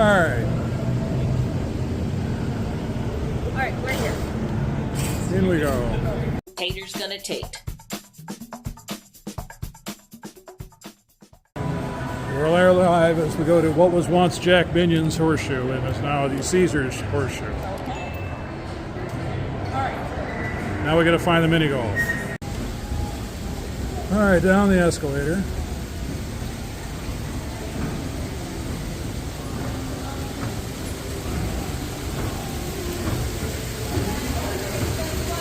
Alright. Alright, we're here. In we go. Tater's gonna tate. We're there live as we go to what was once Jack Binion's Horseshoe and is now the Caesar's Horseshoe. Okay. Alright. Now we gotta find the mini golf. Alright, down the escalator.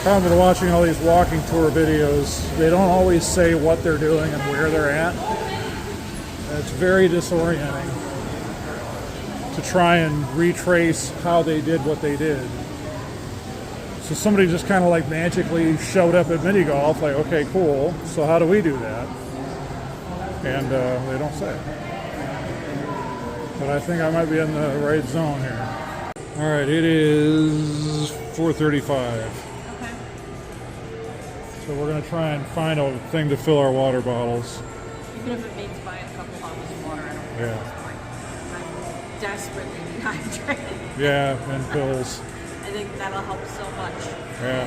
Problem with watching all these walking tour videos, they don't always say what they're doing and where they're at. It's very disorienting to try and retrace how they did what they did. So somebody just kind of like magically showed up at mini golf, like, okay, cool, so how do we do that? And they don't say. But I think I might be in the right zone here. All right, it is 4:35. So we're going to try and find a thing to fill our water bottles. Even if it means buying a couple bottles of water, I don't know. Yeah. I'm desperately dehydrated. Yeah, and pills. I think that'll help so much. Yeah.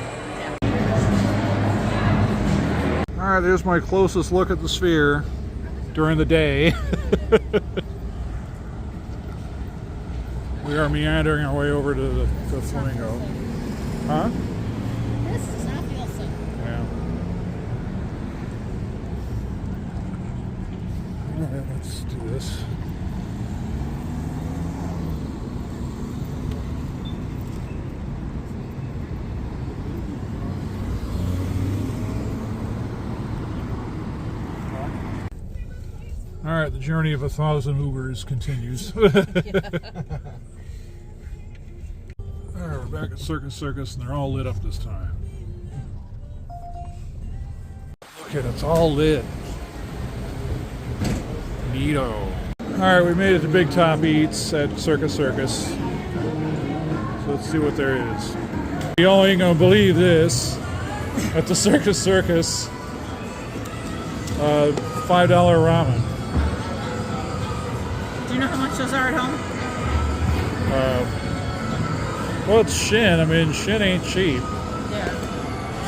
Yeah. All right, there's my closest look at the sphere during the day. We are meandering our way over to the Flamingo. Huh? This does not feel so. Yeah. All right, let's do this. All right, the journey of 1,000 Ubers continues. All right, we're back at Circus Circus, and they're all lit up this time. Look at it, it's all lit. Neato. All right, we made it to Big Top Eats at Circus Circus. So let's see what there is. You all ain't gonna believe this. At the Circus Circus, $5 ramen. Do you know how much those are at home? Well, it's Shin. I mean, Shin ain't cheap. Yeah.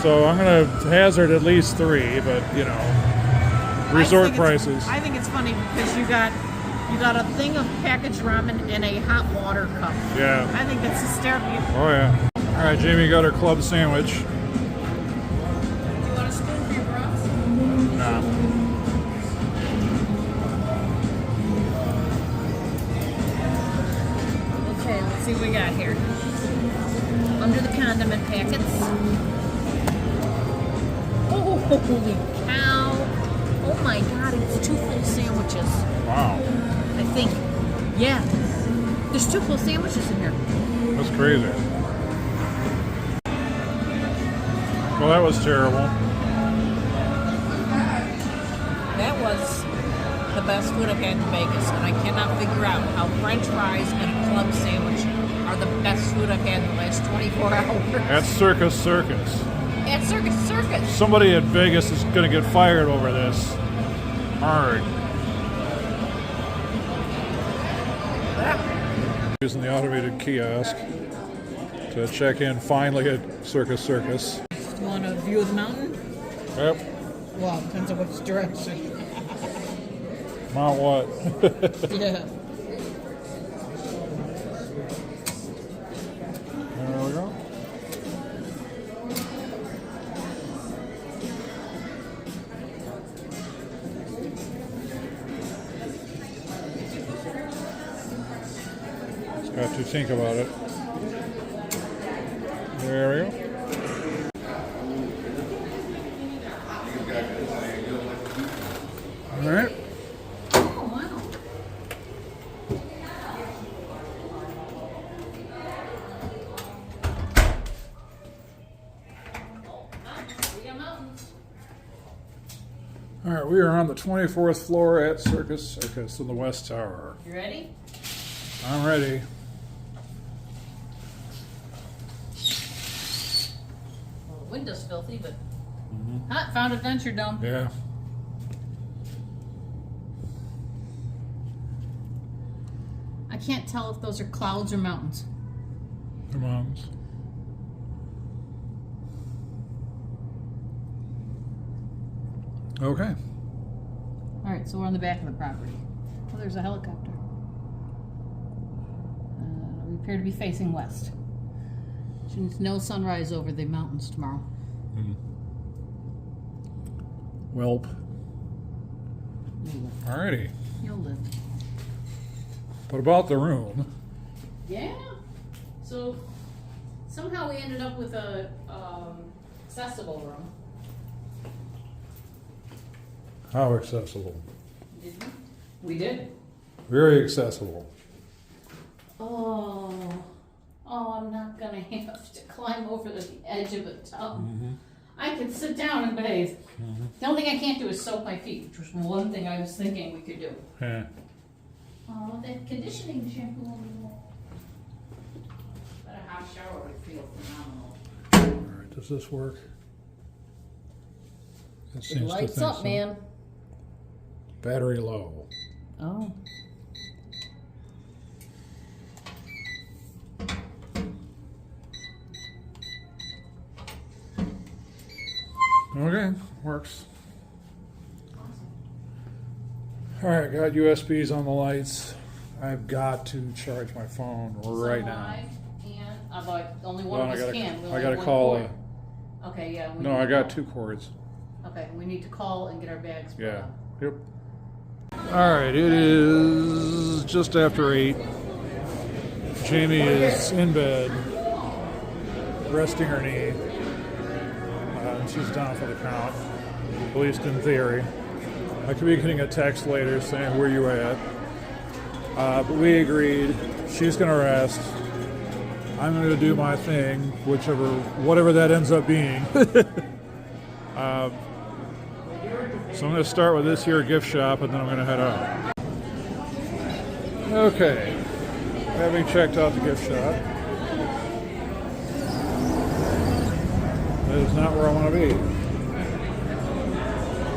So I'm gonna hazard at least 3, but you know, resort prices. I think it's funny because you got a thing of packaged ramen in a hot water cup. Yeah. I think that's hysterical. Oh yeah. All right, Jamie got her club sandwich. Do you want a spoon for your broth? Nah. Okay, let's see what we got here. Under the condiment packets. Oh, holy cow. Oh my god, it's 2 full sandwiches. Wow. I think. Yeah. There's 2 full sandwiches in here. That's crazy. Well, that was terrible. That was the best food I've had in Vegas, and I cannot figure out how French fries and a club sandwich are the best food I've had in the last 24 hours. At Circus Circus. At Circus Circus. Somebody in Vegas is going to get fired over this. Hard. Using the automated kiosk to check in finally at Circus Circus. You want a view of the mountain? Yep. Well, depends on which direction. Mount what? Yeah. There we go. Just got to think about it. There we go. All right. Oh, wow. We got mountains. All right, we are on the 24th floor at Circus Circus in the West Tower. You ready? I'm ready. Well, the window's filthy, but hot. Found Adventure Dome. Yeah. I can't tell if those are clouds or mountains. The mountains. Okay. All right, so we're on the back of the property. Oh, there's a helicopter. We appear to be facing west. Which means no sunrise over the mountains tomorrow. Welp. Alrighty. You'll live. What about the room? Yeah. So somehow we ended up with a accessible room. How accessible? Did we? We did. Very accessible. Oh, I'm not gonna have to climb over the edge of a tub. I could sit down and bathe. The only thing I can't do is soak my feet, which was one thing I was thinking we could do. Yeah. Oh, that conditioning shampoo on the wall. But a hot shower would feel phenomenal. Alright, does this work? It It seems to lights think up, so. man. Battery low. Oh. Okay, works. Alright, got USBs on the lights. I've got to charge my phone right now. And like only one Well, of us can. We I only gotta have one call. cord. Okay, yeah. we No, need I to got call. 2 cords. Okay, we need to call and get our bags put Yeah. up. Yep. Alright, it is just after 8. Jamie is in bed, resting her knee. And she's down for the count, at least in theory. I could be getting a text later saying, where you at? But we agreed, she's going to rest. I'm going to do my thing, whatever that ends up being. So I'm going to start with this here gift shop, and then I'm going to head out. Okay, having checked out the gift shop, that is not where I want to be.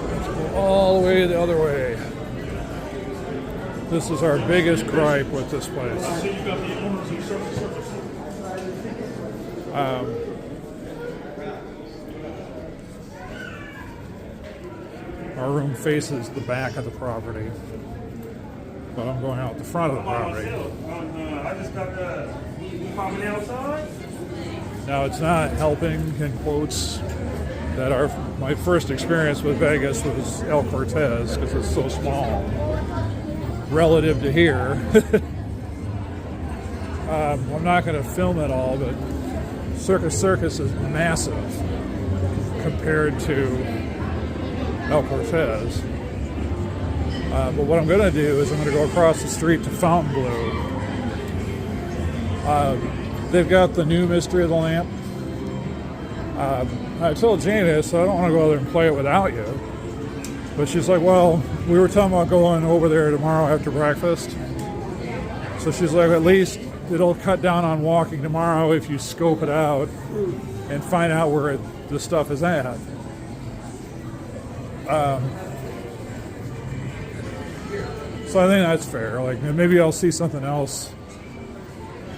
Let's go all the way the other way. This is our biggest gripe with this place. So you got the owners of Circus Circus. Our room faces the back of the property, but I'm going out the front of the property. I just got the property outside. Now, it's not helping, in quotes, that my first experience with Vegas was El Cortez, because it's so small relative to here. I'm not going to film it all, but Circus Circus is massive compared to El Cortez. But what I'm going to do is I'm going to go across the street to Fontainebleau. They've got the new Mystery of the Lamp. I told Jamie, I said, I don't want to go there and play it without you. But she's like, well, we were talking about going over there tomorrow after breakfast. So she's like, at least it'll cut down on walking tomorrow if you scope it out and find out where the stuff is at. So I think that's fair. Like, maybe I'll see something else.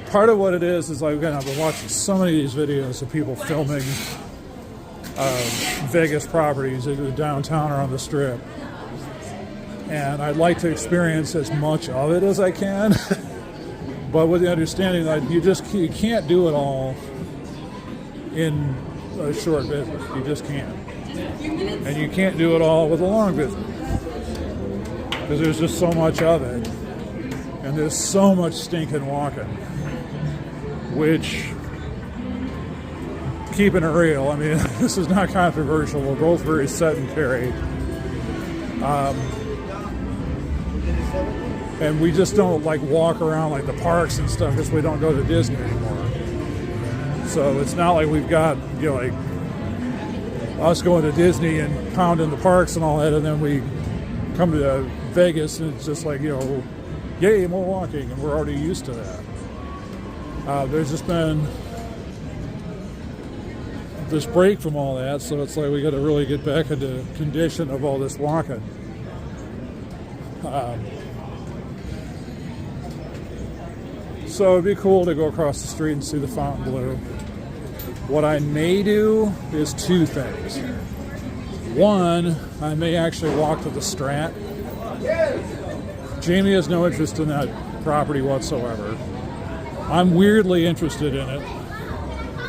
Part of what it is like, again, I've been watching so many of these videos of people filming Vegas properties, either downtown or on the Strip. And I'd like to experience as much of it as I can, but with the understanding that you can't do it all in a short visit. You just can't. And you can't do it all with a long visit, because there's just so much of it, and there's so much stinking walking, which, keeping it real, I mean, this is not controversial. We're both very sedentary. And we just don't like walk around like the parks and stuff because we don't go to Disney anymore. So it's not like we've got, like us going to Disney and pounding the parks and all that, and then we come to Vegas and it's just like, yay, more walking, and we're already used to that. There's just been this break from all that, so it's like we got to really get back into condition of all this walking. So it'd be cool to go across the street and see the Fontainebleau. What I may do is two things. One, I may actually walk to the Strat. Jamie has no interest in that property whatsoever. I'm weirdly interested in it.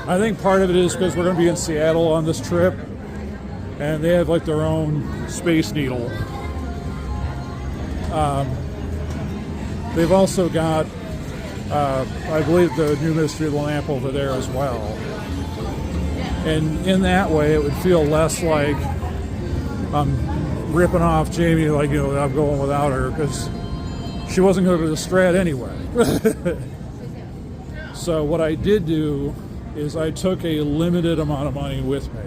I think part of it is because we're going to be in Seattle on this trip, and they have like their own Space Needle. They've also got, I believe, the new Mystery of the Lamp over there as well. And in that way, it would feel less like I'm ripping off Jamie, like, you know, I'm going without her, because she wasn't going to the Strat anyway. So what I did do is I took a limited amount of money with me.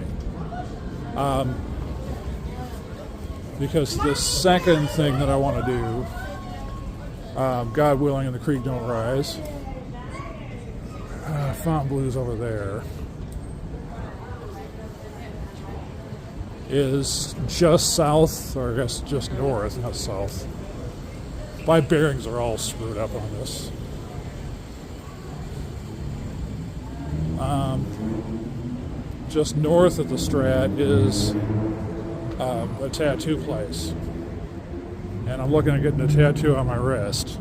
Because the second thing that I want to do, God willing and the creek don't rise, Fontainebleau's over there, is just south, or I guess just north, not south. My bearings are all screwed up on this. Just north of the Strat is a tattoo place. And I'm looking at getting a tattoo on my wrist.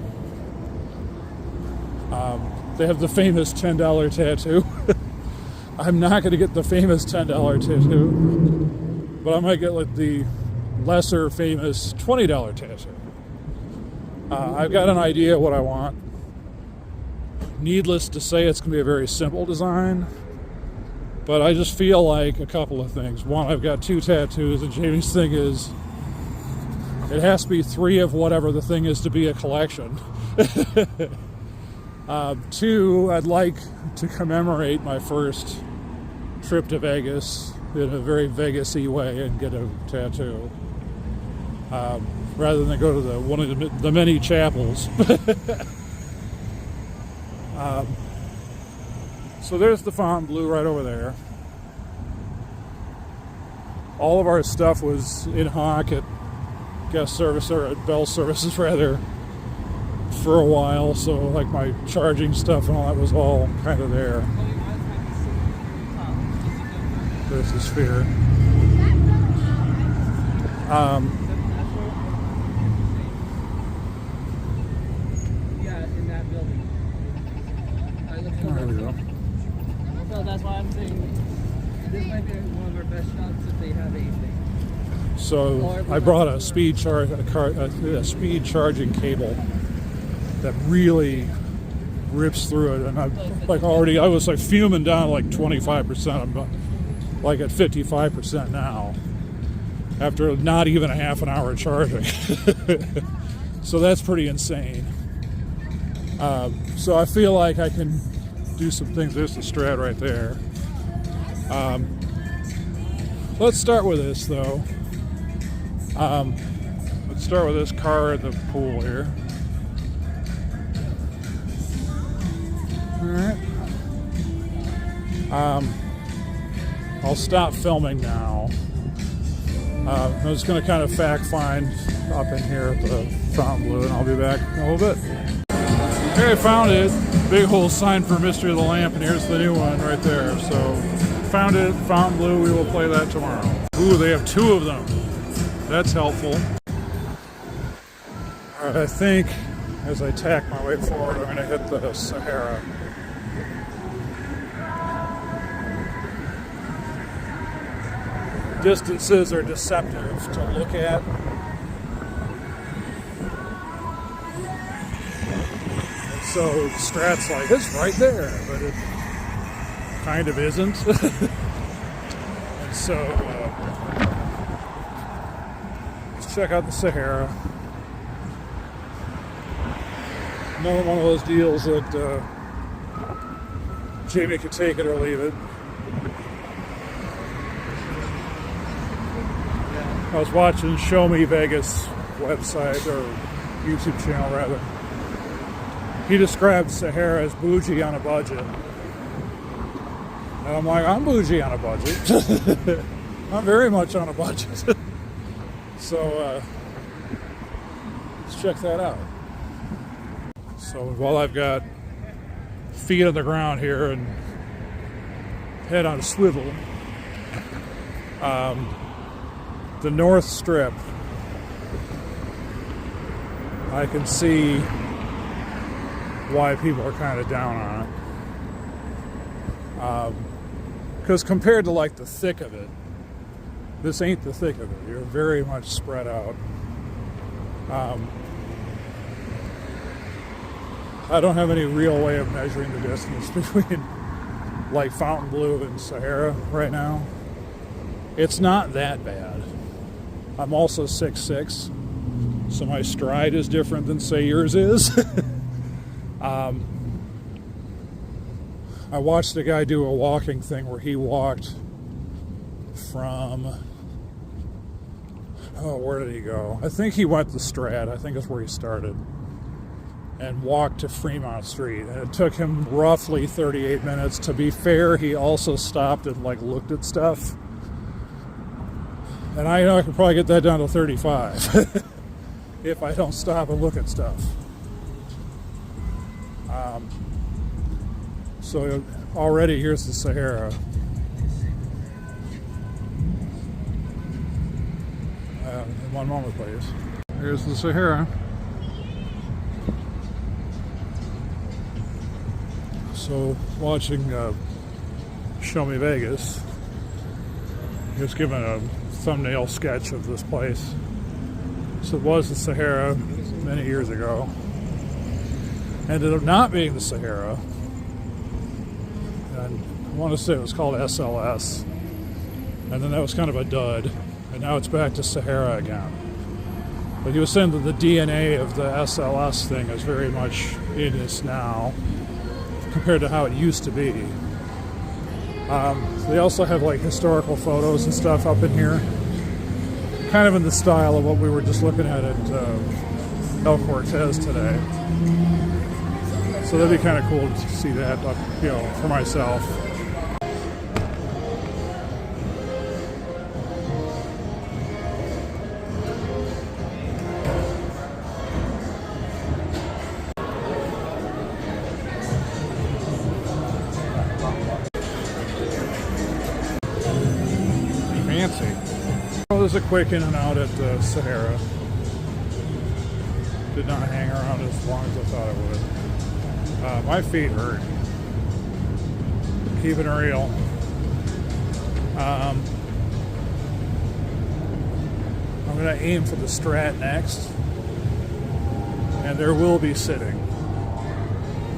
They have the famous $10 tattoo. I'm not going to get the famous $10 tattoo, but I might get like the lesser famous $20 tattoo. I've got an idea what I want. Needless to say, it's going to be a very simple design, but I just feel like a couple of things. One, I've got 2 tattoos, and Jamie's thing is it has to be 3 of whatever the thing is to be a collection. 2, I'd like to commemorate my first trip to Vegas in a very Vegas-y way and get a tattoo. Rather than go to one of the many chapels. So there's the Fontainebleau right over there. All of our stuff was in hock at guest service, or at Bell Services rather, for a while. So like my charging stuff and all that was all kind of there. There's the sphere. There we go. So that's why I'm saying this might be one of our best shots if they have anything. So I brought a speed speed charging cable that really rips through it, and I was like fuming down like 25%. I'm like at 55% now after not even a half an hour charging. So that's pretty insane. So I feel like I can do some things. There's the Strat right there. Let's start with this though. Let's start with this car at the pool here. Alright. I'll stop filming now. I'm just going to kind of fact find up in here at the Fontainebleau, and I'll be back in a little bit. Okay, I found it. Big whole sign for Mystery of the Lamp, and here's the new one right there. So, found it, Fontainebleau. We will play that tomorrow. Ooh, they have 2 of them. That's helpful. Alright, I think as I tack my way forward, I'm going to hit the Sahara. Distances are deceptive to look at. And so Strat's like, it's right there, but it kind of isn't. And so let's check out the Sahara. Another one of those deals that Jamie could take it or leave it. I was watching Show Me Vegas website, or YouTube channel rather. He described Sahara as bougie on a budget. And I'm like, I'm bougie on a budget. I'm very much on a budget. So let's check that out. So while I've got feet on the ground here and head on a swivel. The North Strip, I can see why people are kind of down on it. Because compared to like the thick of it, this ain't the thick of it. You're very much spread out. I don't have any real way of measuring the distance between like Fontainebleau and Sahara right now. It's not that bad. I'm also 6'6", so my stride is different than say yours is. I watched a guy do a walking thing where he walked from, where did he go? I think he went to Strat, I think that's where he started, and walked to Fremont Street. And it took him roughly 38 minutes. To be fair, he also stopped and like looked at stuff. And I know I could probably get that down to 35 if I don't stop and look at stuff. So already here's the Sahara. One moment, please. Here's the Sahara. So watching Show Me Vegas, just giving a thumbnail sketch of this place. So it was the Sahara many years ago. Ended up not being the Sahara. And I want to say it was called SLS. And then that was kind of a dud. And now it's back to Sahara again. But he was saying that the DNA of the SLS thing is very much in this now compared to how it used to be. They also have like historical photos and stuff up in here, kind of in the style of what we were just looking at El Cortez today. So that'd be kind of cool to see that, for myself. Fancy. Well, there's a quick in and out at the Sahara. Did not hang around as long as I thought it would. My feet hurt. Keeping it real. I'm going to aim for the Strat next. And there will be sitting.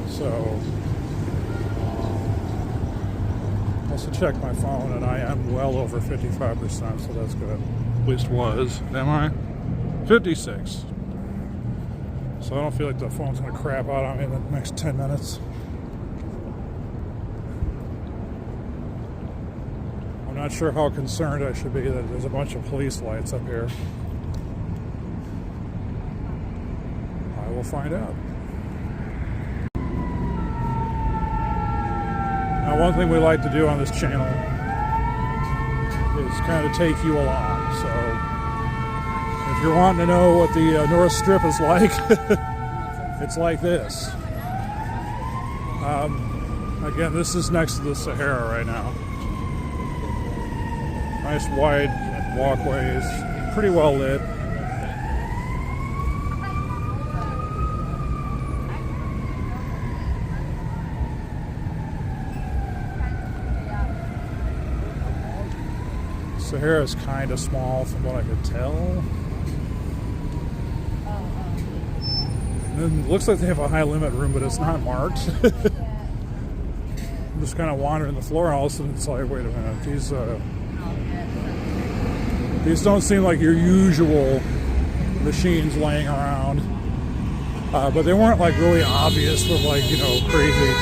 So also check my phone, and I am well over 55%, so that's good. At least was. Am I? 56. So I don't feel like the phone's going to crap out on me in the next 10 minutes. I'm not sure how concerned I should be that there's a bunch of police lights up here. I will find out. Now, one thing we like to do on this channel is kind of take you along. So if you're wanting to know what the North Strip is like, it's like this. Again, this is next to the Sahara right now. Nice wide walkways, pretty well lit. Sahara is kind of small from what I could tell. And then it looks like they have a high limit room, but it's not marked. I'm just kind of wandering the floor house, and it's like, wait a minute, these don't seem like your usual machines laying around. But they weren't like really obvious with like, crazy,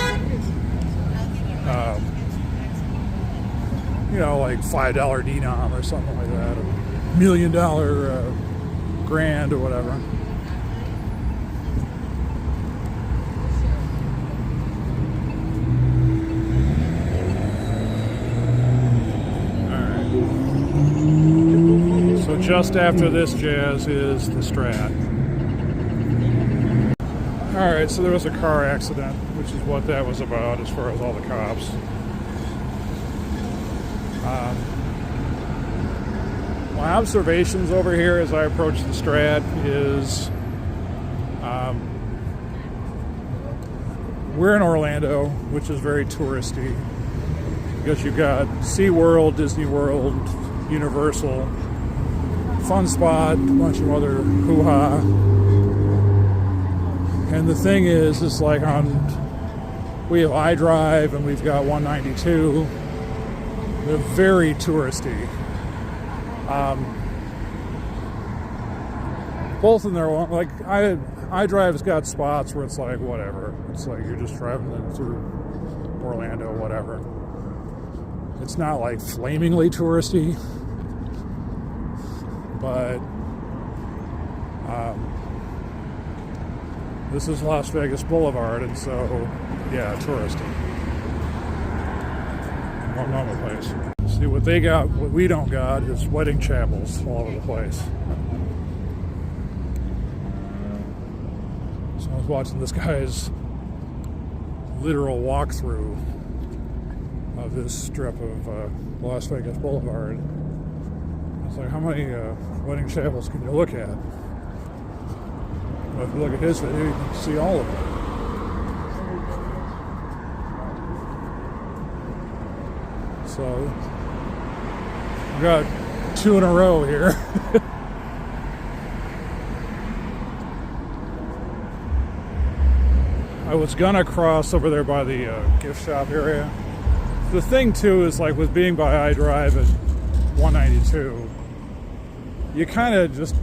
like $5 denom or something like that, or $1 million grand or whatever. All right. So just after this jazz is the Strat. Alright, so there was a car accident, which is what that was about as far as all the cops. My observations over here as I approach the Strat is we're in Orlando, which is very touristy, because you've got SeaWorld, Disney World, Universal, Fun Spot, a bunch of other hoo-ha. And the thing is, it's like we have iDrive and we've got 192. They're very touristy. Both in their own, like iDrive's got spots where it's like whatever. It's like you're just driving through Orlando, whatever. It's not like flamingly touristy, but this is Las Vegas Boulevard, and so yeah, touristy. All over the place. See what they got, what we don't got is wedding chapels all over the place. So I was watching this guy's literal walkthrough of this strip of Las Vegas Boulevard. It's like, how many wedding chapels can you look at? Well, if you look at his video, you can see all of them. So, we got 2 in a row here. I was gonna cross over there by the gift shop area. The thing too is, like, with being by iDrive at 192, you kind of just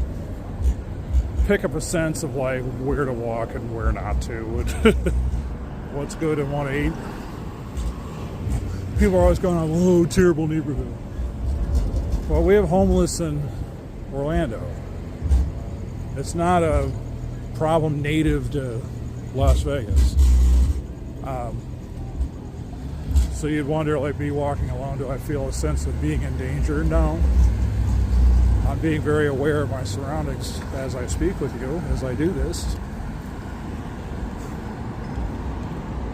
pick up a sense of like where to walk and where not to, what's good and what ain't. People are always going on, oh, terrible neighborhood. Well, we have homeless in Orlando. It's not a problem native to Las Vegas. So you'd wonder, like, me walking alone, do I feel a sense of being in danger? No. I'm being very aware of my surroundings as I speak with you, as I do this.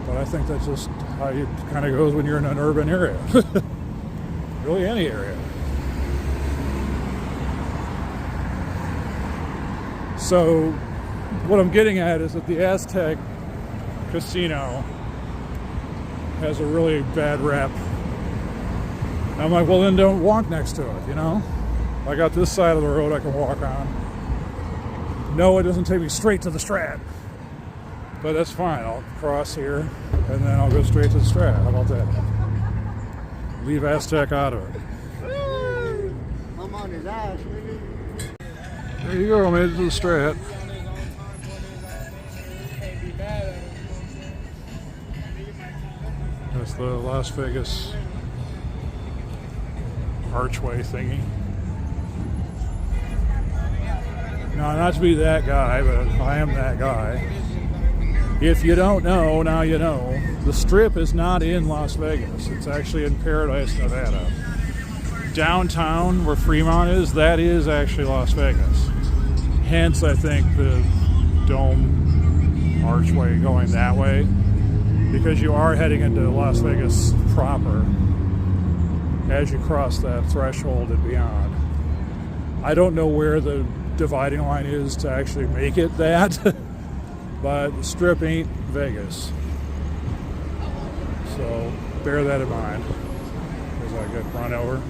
But I think that's just how it kind of goes when you're in an urban area. Really, any area. So what I'm getting at is that the Aztec Casino has a really bad rep. And I'm like, well, then don't walk next to it, you know? I got this side of the road I can walk on. No, it doesn't take me straight to the Strat. But that's fine. I'll cross here, and then I'll go straight to the Strat. How about that? Leave Aztec out of it. I'm on his ass. There you go, I made it to the Strat. That's the Las Vegas archway thingy. Now, not to be that guy, but I am that guy. If you don't know, now you know. The Strip is not in Las Vegas. It's actually in Paradise, Nevada. Downtown, where Fremont is, that is actually Las Vegas. Hence, I think the dome archway going that way, because you are heading into Las Vegas proper as you cross that threshold and beyond. I don't know where the dividing line is to actually make it that, but the Strip ain't Vegas. So bear that in mind as I get run over.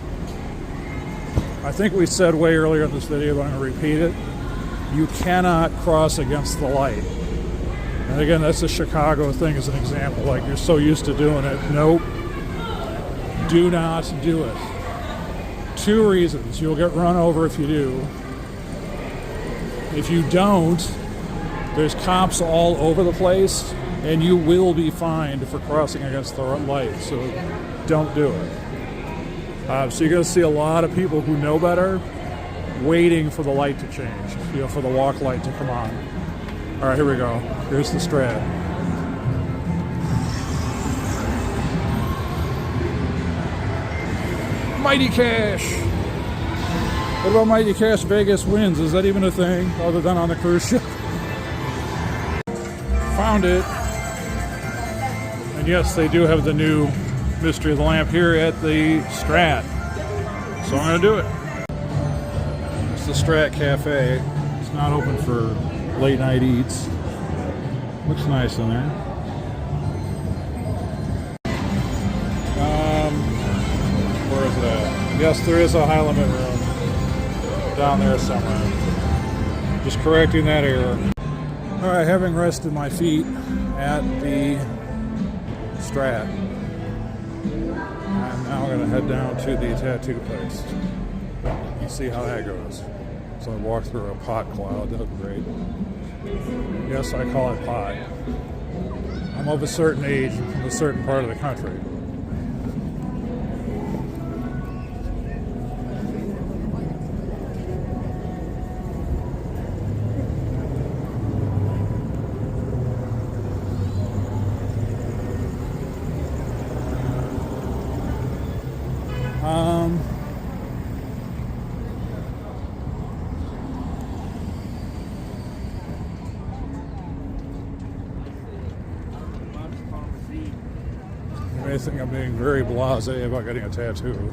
I think we said way earlier in this video, but I'm going to repeat it. You cannot cross against the light. And again, that's a Chicago thing as an example. Like, you're so used to doing it. Nope. Do not do it. 2 reasons. You'll get run over if you do. If you don't, there's cops all over the place, and you will be fined for crossing against the light. So don't do it. So you're going to see a lot of people who know better waiting for the light to change, you know, for the walk light to come on. All right, here we go. Here's the Strat. Mighty Cash. What about Mighty Cash Vegas wins? Is that even a thing other than on the cruise ship? found it. And yes, they do have the new Mystery of the Lamp here at the Strat. So I'm going to do it. It's the Strat Cafe. It's not open for late night eats. Looks nice in there. Where is it at? Yes, there is a high limit room down there somewhere. Just correcting that error. Alright, having rested my feet at the Strat, I'm now going to head down to the tattoo place and see how that goes. So I walked through a pot cloud. That looked great. Yes, I call it pot. I'm of a certain age from a certain part of the country. You may think I'm being very blasé about getting a tattoo.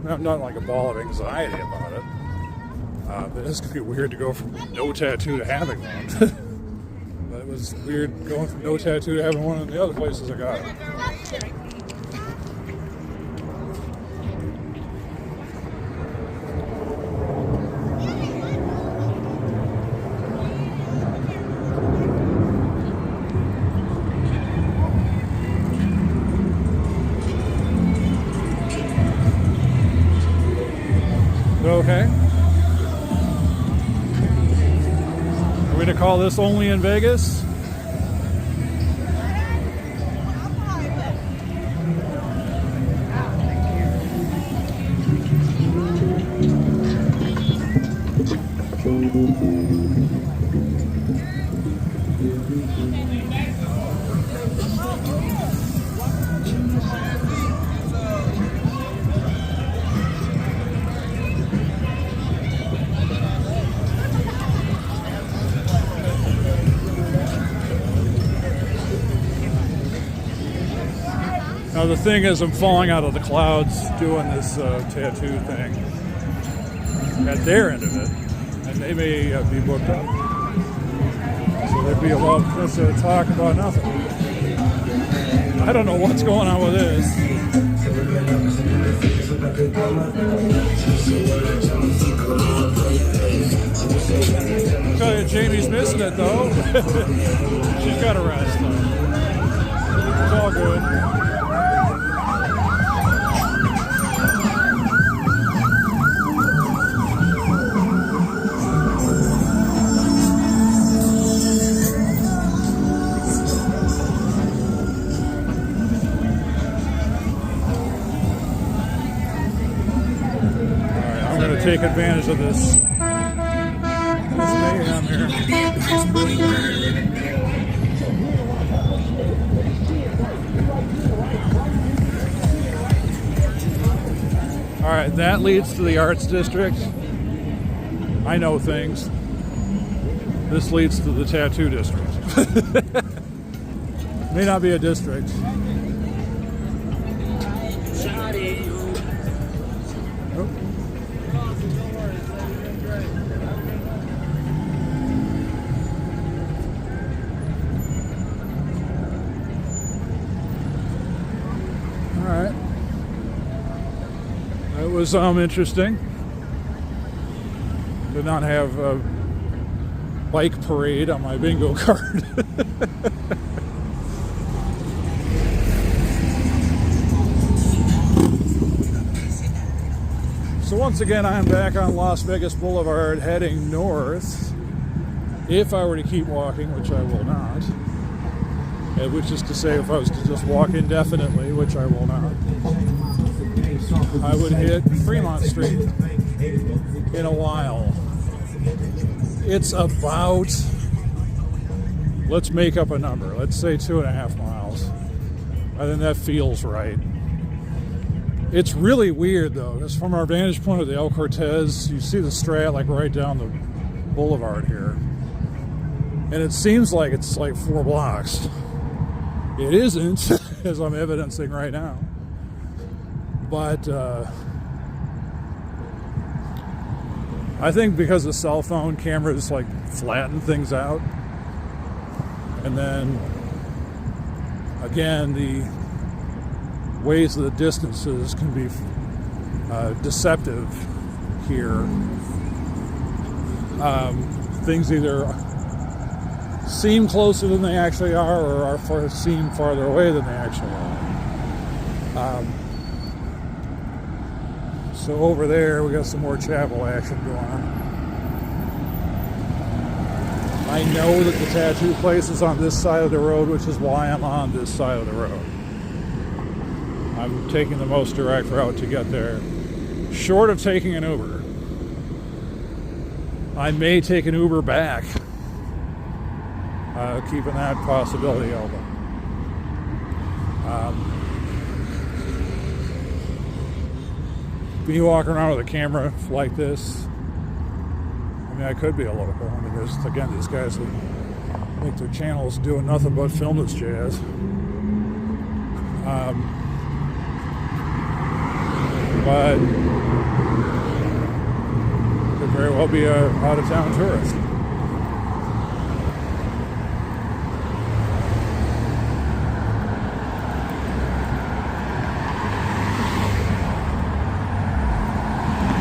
I'm not like a ball of anxiety about it. But it's going to be weird to go from no tattoo to having one. But it was weird going from no tattoo to having one in the other places I got it. Okay. Are we going to call this only in Vegas? Now the thing is, I'm falling out of the clouds doing this tattoo thing at their end of it, and they may be booked up. So there'd be a lot of talk about nothing. I don't know what's going on with this. I'll tell you, Jamie's missing it though. She's got a rest though. It's all good. Take advantage of this mayhem here. All right, that leads to the Arts District. I know things. This leads to the Tattoo District. May not be a district. It was interesting. Did not have a bike parade on my bingo card. So once again, I'm back on Las Vegas Boulevard heading north. If I were to keep walking, which I will not. Which is to say, if I was to just walk indefinitely, which I will not, I would hit Fremont Street in a while. It's about, let's make up a number, let's say 2.5 miles. I think that feels right. It's really weird though, because from our vantage point of the El Cortez, you see the Strat like right down the boulevard here. And it seems like it's like 4 blocks. It isn't, as I'm evidencing right now. But I think because the cell phone cameras like flatten things out. And then again, the ways of the distances can be deceptive here. Things either seem closer than they actually are, or seem farther away than they actually are. So over there, we got some more chapel action going on. I know that the tattoo place is on this side of the road, which is why I'm on this side of the road. I'm taking the most direct route to get there, short of taking an Uber. I may take an Uber back, keeping that possibility open. Me walking around with a camera like this, I mean, I could be a local. I mean, there's, again, these guys that make their channels doing nothing but film this jazz. But could very well be a out-of-town tourist.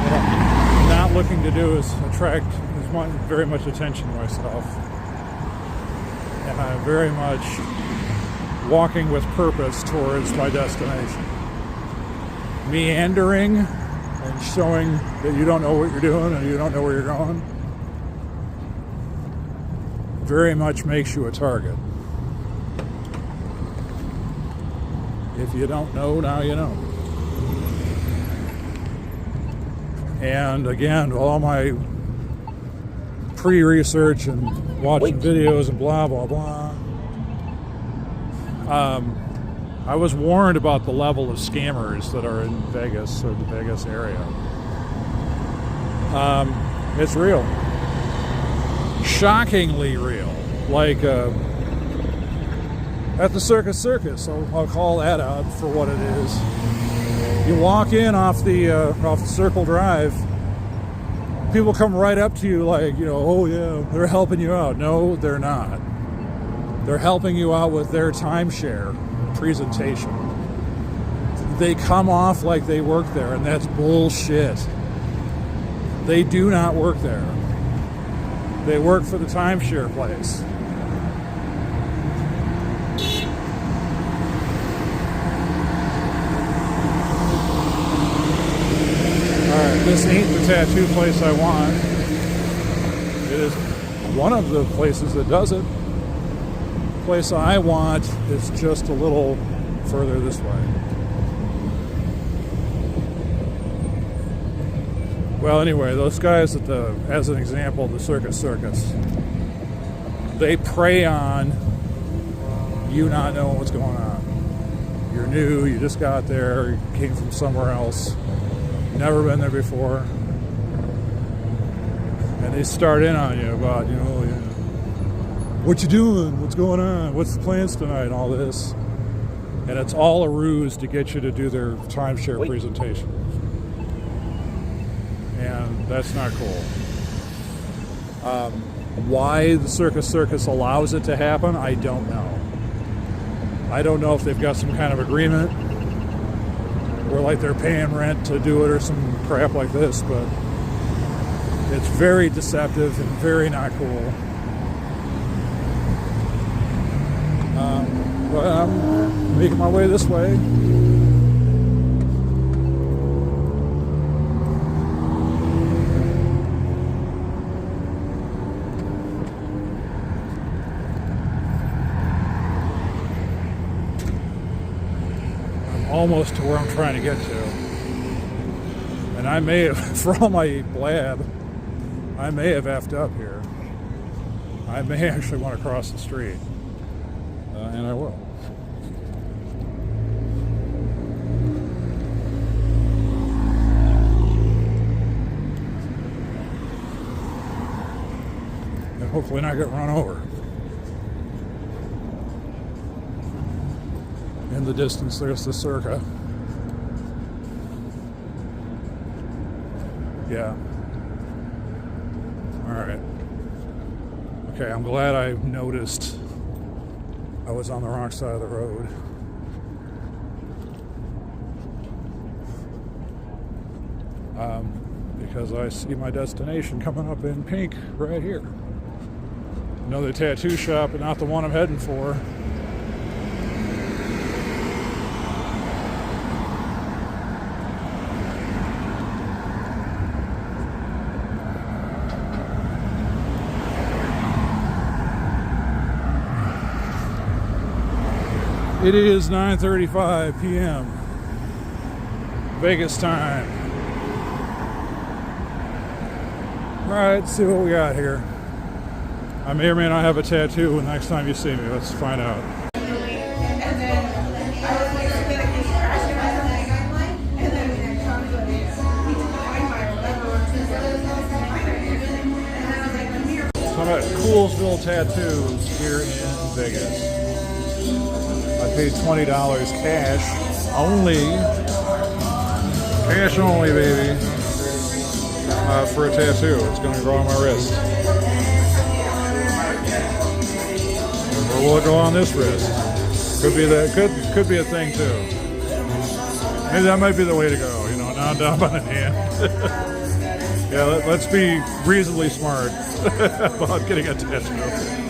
What I'm not looking to do is attract very much attention to myself. And I'm very much walking with purpose towards my destination. Meandering and showing that you don't know what you're doing and you don't know where you're going very much makes you a target. If you don't know, now you know. And again, all my pre-research and watching videos and blah, blah, blah. I was warned about the level of scammers that are in Vegas or the Vegas area. It's real. Shockingly real. Like at the Circus Circus, I'll call that out for what it is. You walk in off the Circle Drive, people come right up to you like, you know, oh yeah, they're helping you out. No, they're not. They're helping you out with their timeshare presentation. They come off like they work there, and that's bullshit. They do not work there. They work for the timeshare place. Alright, this ain't the tattoo place I want. It is one of the places that does it. Place I want is just a little further this way. Well, anyway, those guys at as an example, the Circus Circus, they prey on you not knowing what's going on. You're new, you just got there, you came from somewhere else, never been there before, and they start in on you about, you know, what you doing? What's going on? What's the plans tonight? And all this. And it's all a ruse to get you to do their timeshare presentation. And that's not cool. Why the Circus Circus allows it to happen, I don't know. I don't know if they've got some kind of agreement where like they're paying rent to do it or some crap like this, but it's very deceptive and very not cool. But I'm making my way this way. I'm almost to where I'm trying to get to. And I may have, for all my blab, I may have effed up here. I may actually want to cross the street. And I will. hopefully not get run over. In the distance, there's the Circa. Yeah. Alright. Okay, I'm glad I noticed I was on the wrong side of the road. Because I see my destination coming up in pink right here. Another tattoo shop, but not the one I'm heading for. It is 9:35 p.m. Vegas time. Alright, let's see what we got here. I may or may not have a tattoo next time you see me. Let's find out. So I'm at Koolsville Tattoo here in Vegas. I paid $20 cash only. Cash only, baby. For a tattoo. It's going to go on my wrist. Or will it go on this wrist? Could be that. Could be a thing too. Maybe that might be the way to go. You know, non-dominant hand. Yeah, let's be reasonably smart about getting a tattoo.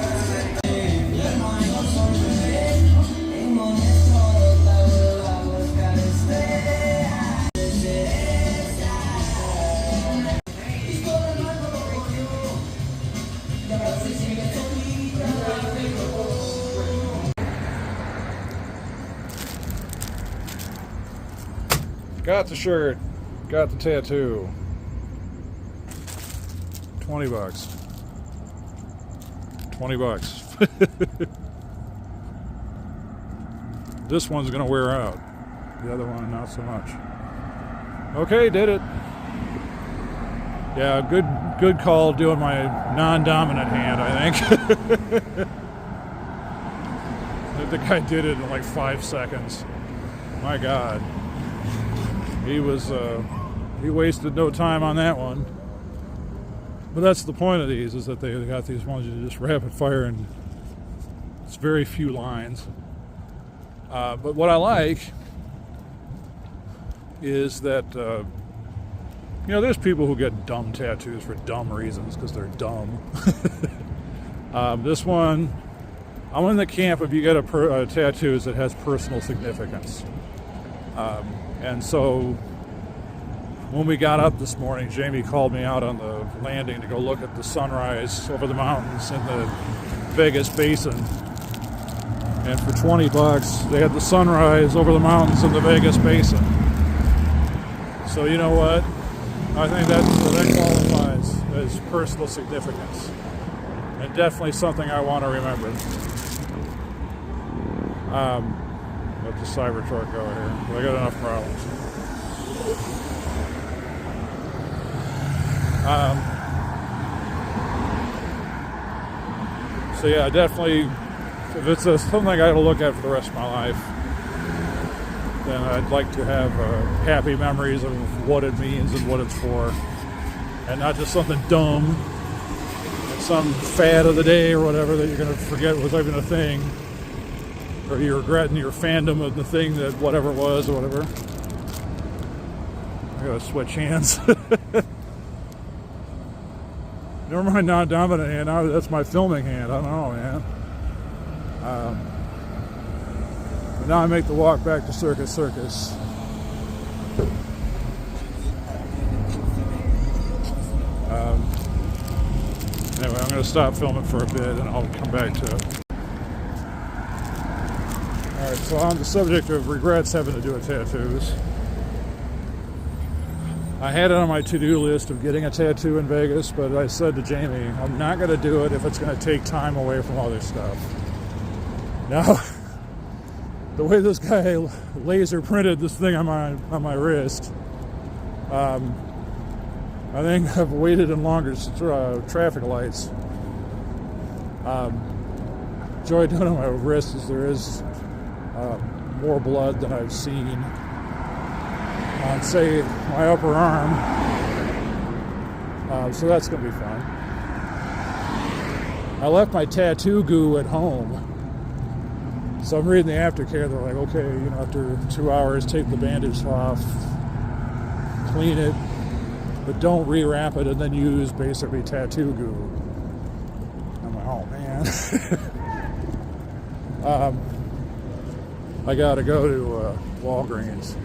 Got the shirt, got the tattoo. 20 bucks. 20 bucks. This one's gonna wear out. The other one, not so much. Okay, did it. Yeah, good call doing my non-dominant hand, I think. The guy did it in like 5 seconds. My God. He wasted no time on that one. But that's the point of these, is that they got these ones you just rapid fire and it's very few lines. But what I like is that, there's people who get dumb tattoos for dumb reasons because they're dumb. This one, I'm in the camp of you get a tattoo that has personal significance. And so when we got up this morning, Jamie called me out on the landing to go look at the sunrise over the mountains in the Vegas Basin. And for 20 bucks, they had the sunrise over the mountains in the Vegas Basin. So you know what? I think that qualifies as personal significance. And definitely something I want to remember. Let the Cybertruck go here. I got enough problems. So yeah, definitely, if it's something I got to look at for the rest of my life, then I'd like to have happy memories of what it means and what it's for, and not just something dumb, some fad of the day or whatever that you're going to forget was even a thing. Or you're regretting your fandom of the thing that whatever it was or whatever. I gotta switch hands. Never mind non-dominant hand, now that's my filming hand. I don't know, man. But now I make the walk back to Circus Circus. Anyway, I'm gonna stop filming for a bit and I'll come back to it. Alright, so on the subject of regrets having to do with tattoos, I had it on my to-do list of getting a tattoo in Vegas, but I said to Jamie, I'm not going to do it if it's going to take time away from other stuff. Now, the way this guy laser printed this thing on my wrist, I think I've waited in longer traffic lights Joy done on my wrist is there is more blood than I've seen on, say, my upper arm. So that's going to be fun. I left my tattoo goo at home. So I'm reading the aftercare. They're like, okay, you know, after 2 hours, take the bandage off, clean it, but don't rewrap it and then use basically tattoo goo. I'm like, oh man. I gotta go to Walgreens,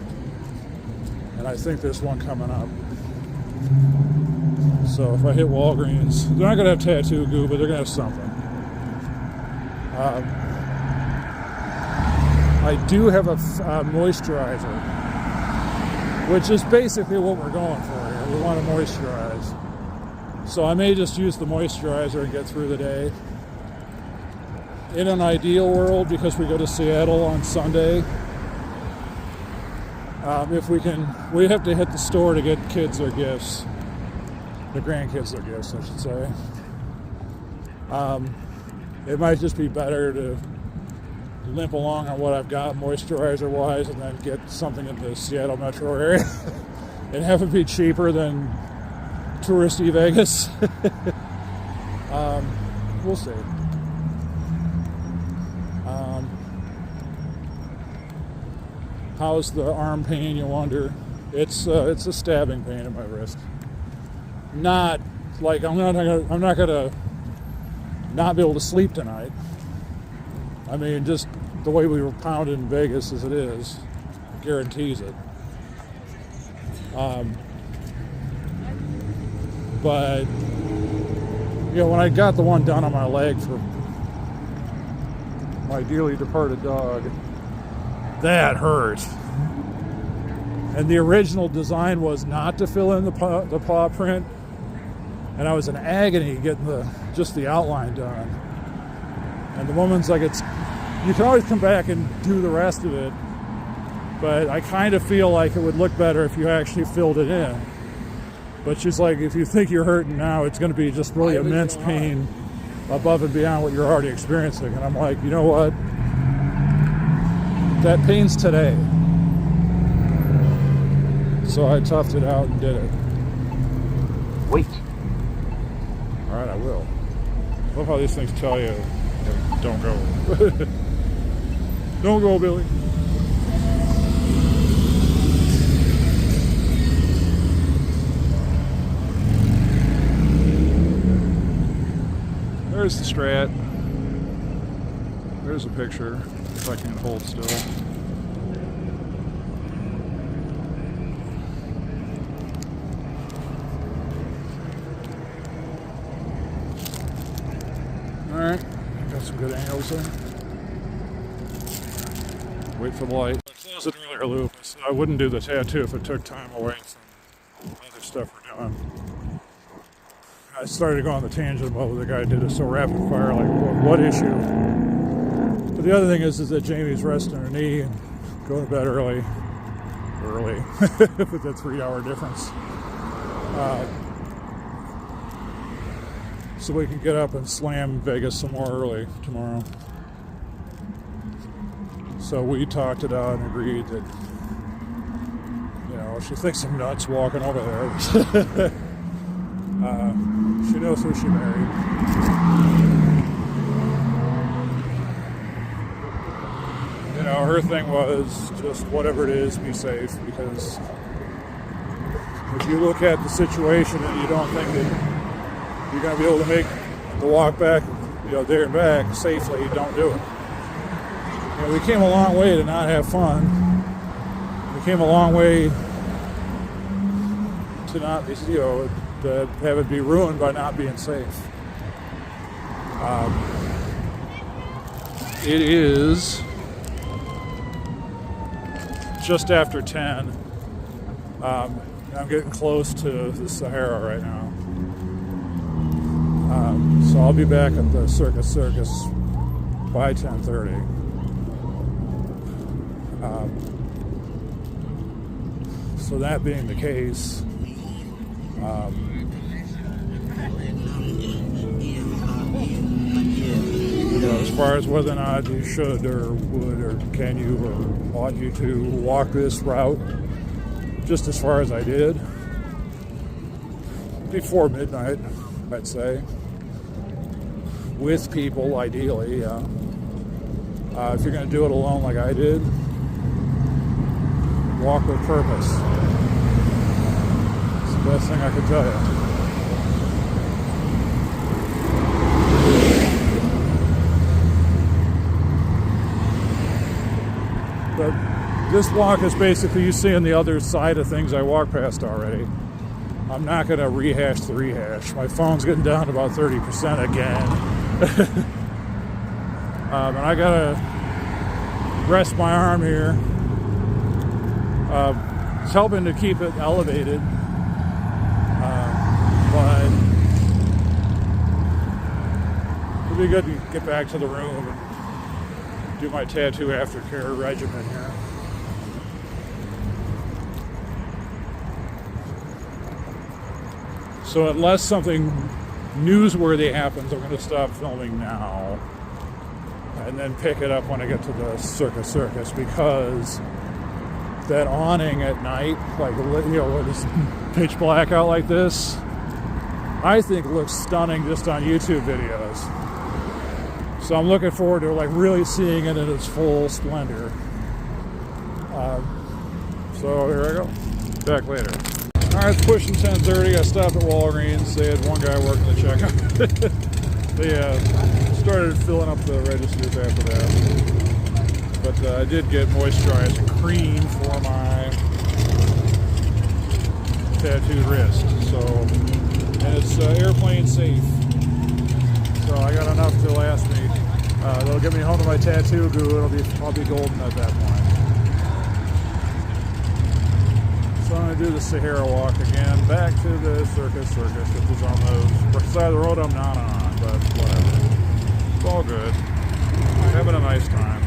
and I think there's one coming up. So if I hit Walgreens, they're not gonna have tattoo goo, but they're gonna have something. I do have a moisturizer, which is basically what we're going for here. We want to moisturize. So I may just use the moisturizer and get through the day. In an ideal world, because we go to Seattle on Sunday, if we have to hit the store to get kids their gifts. The grandkids their gifts, I should say. It might just be better to limp along on what I've got moisturizer-wise and then get something in the Seattle metro area and have it be cheaper than touristy Vegas. We'll see. How's the arm pain, you wonder? It's a stabbing pain in my wrist. Not like I'm not gonna not be able to sleep tonight. I mean, just the way we were pounded in Vegas as it is guarantees it. But you know, when I got the one done on my leg for my dearly departed dog, that hurt. And the original design was not to fill in the paw print, and I was in agony getting just the outline done. And the woman's like, you can always come back and do the rest of it, but I kind of feel like it would look better if you actually filled it in. But she's like, if you think you're hurting now, it's going to be just really immense pain above and beyond what you're already experiencing. And I'm like, you know what? That pain's today. So I toughed it out and did it. Wait. All right, I will. Love how these things tell you, don't go. Don't go, Billy. There's the Strat. There's a picture, if I can hold still. Alright, got some good angles there. Wait for the light. I closed an earlier loop, so I wouldn't do the tattoo if it took time away from other stuff we're doing. I started going on the tangent about what the guy did it so rapid fire, like what issue? But the other thing is that Jamie's resting her knee and going to bed early, with that 3-hour difference. So we can get up and slam Vegas some more early tomorrow. So we talked it out and agreed that, you know, she thinks I'm nuts walking over there. She knows who she married. You know, her thing was just whatever it is, be safe, because if you look at the situation and you don't think that you're going to be able to make the walk back, you know, there and back safely, don't do it. You know, we came a long way to not have fun. We came a long way to not, you know, to have it be ruined by not being safe. It is just after 10. I'm getting close to the Sahara right now. So I'll be back at the Circus Circus by 10:30. So that being the case, far as whether or not you should or would or can you or ought you to walk this route, just as far as I did. Before midnight, I'd say. With people, ideally, yeah. If you're going to do it alone like I did, walk with purpose. It's the best thing I could tell you. But this walk is basically you seeing the other side of things I walked past already. I'm not going to rehash the rehash. My phone's getting down to about 30% again. And I got to rest my arm here. It's helping to keep it elevated. But it'll be good to get back to the room and do my tattoo aftercare regimen here. So unless something newsworthy happens, I'm going to stop filming now and then pick it up when I get to the Circus Circus, because that awning at night, like, you know, when it's pitch black out like this, I think looks stunning just on YouTube videos. So I'm looking forward to like really seeing it in its full splendor. So here I go. Back later. Alright, it's pushing 10:30. I stopped at Walgreens. They had one guy working the checkout. They started filling up the registers after that. But I did get moisturizing cream for my tattooed wrist. So, and it's airplane safe. So I got enough to last me. That'll get me home to my tattoo goo. I'll be golden at that point. So I'm going to do the Sahara walk again, back to the Circus Circus, which is on the side of the road I'm not on, but whatever. It's all good. Having a nice time.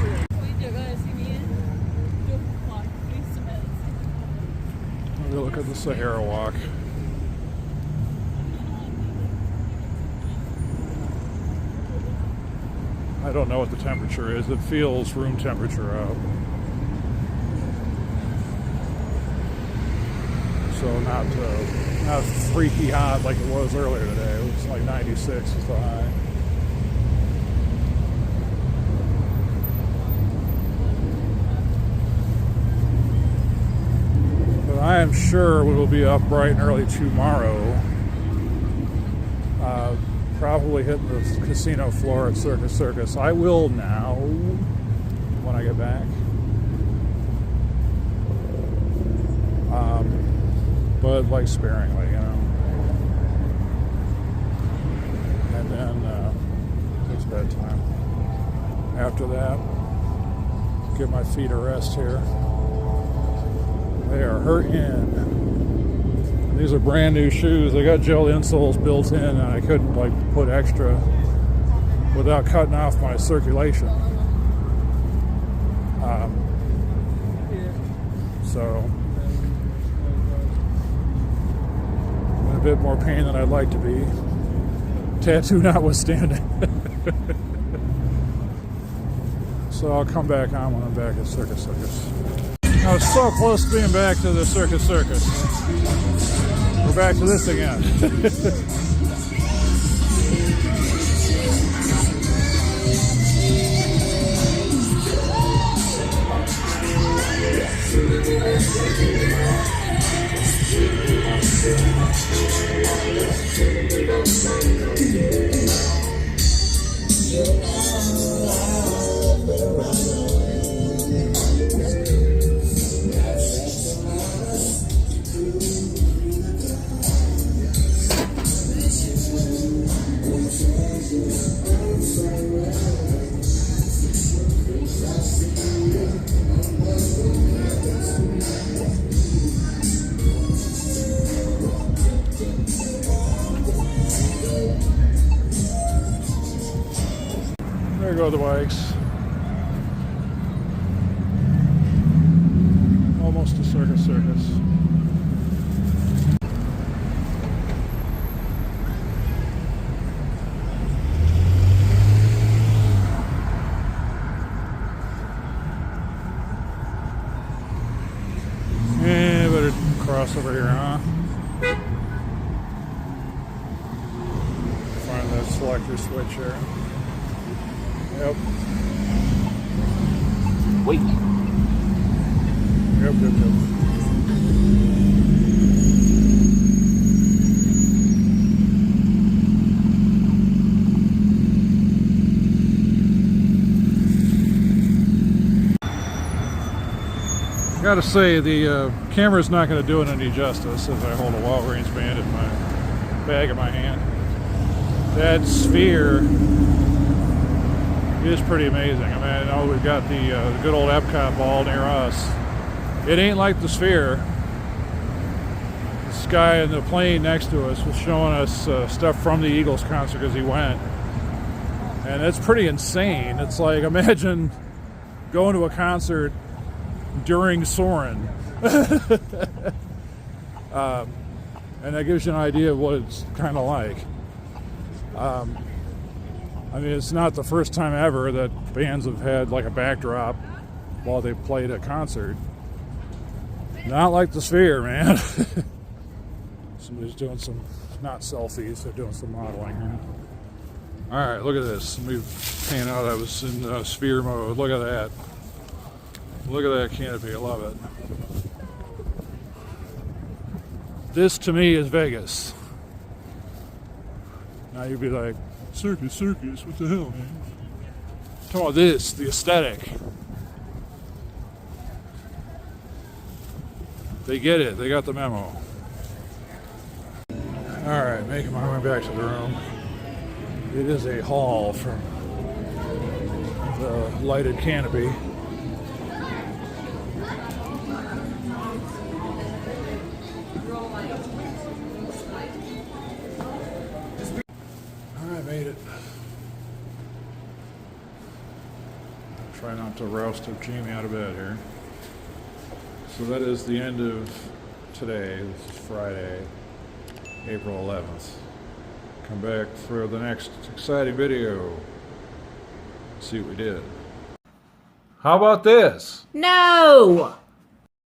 Let me look at the Sahara walk. I don't know what the temperature is. It feels room temperature out. So not freaky hot like it was earlier today. It was like 96 is the high. But I am sure we will be up bright and early tomorrow. Probably hitting the casino floor at Circus Circus. I will now when I get back. But like sparingly, you know. And then it's bedtime. After that, give my feet a rest here. They are hurting. These are brand new shoes. They got gel insoles built in, and I couldn't like put extra without cutting off my circulation. So I'm in a bit more pain than I'd like to be. Tattoo notwithstanding. So I'll come back on when I'm back at Circus Circus. I was so close to being back to the Circus Circus. We're back to this again. There go the bikes. Almost to Circus Circus. selector switch here. Yep. Wait. Yep. Gotta say, the camera's not going to do it any justice as I hold a Walgreens band in my bag in my hand. That sphere is pretty amazing. I mean, I know we've got the good old Epcot ball near us. It ain't like the sphere. This guy in the plane next to us was showing us stuff from the Eagles concert because he went. And it's pretty insane. It's like, imagine going to a concert during Soarin'. And that gives you an idea of what it's kind of like. I mean, it's not the first time ever that bands have had like a backdrop while they played a concert. Not like the Sphere, man. Somebody's doing some, not selfies, they're doing some modeling here. Alright, look at this. Let me pan out. I was in Sphere mode. Look at that. Look at that canopy. I love it. This to me is Vegas. Now you'd be like, Circus Circus, what the hell, man? Talk about this, the aesthetic. They get it. They got the memo. Alright, making my way back to the room. It is a hall from the lighted canopy. Alright, made it. Try not to roust Jamie out of bed here. So that is the end of today. This is Friday, April 11th. Come back for the next exciting video. See what we did. How about this? No!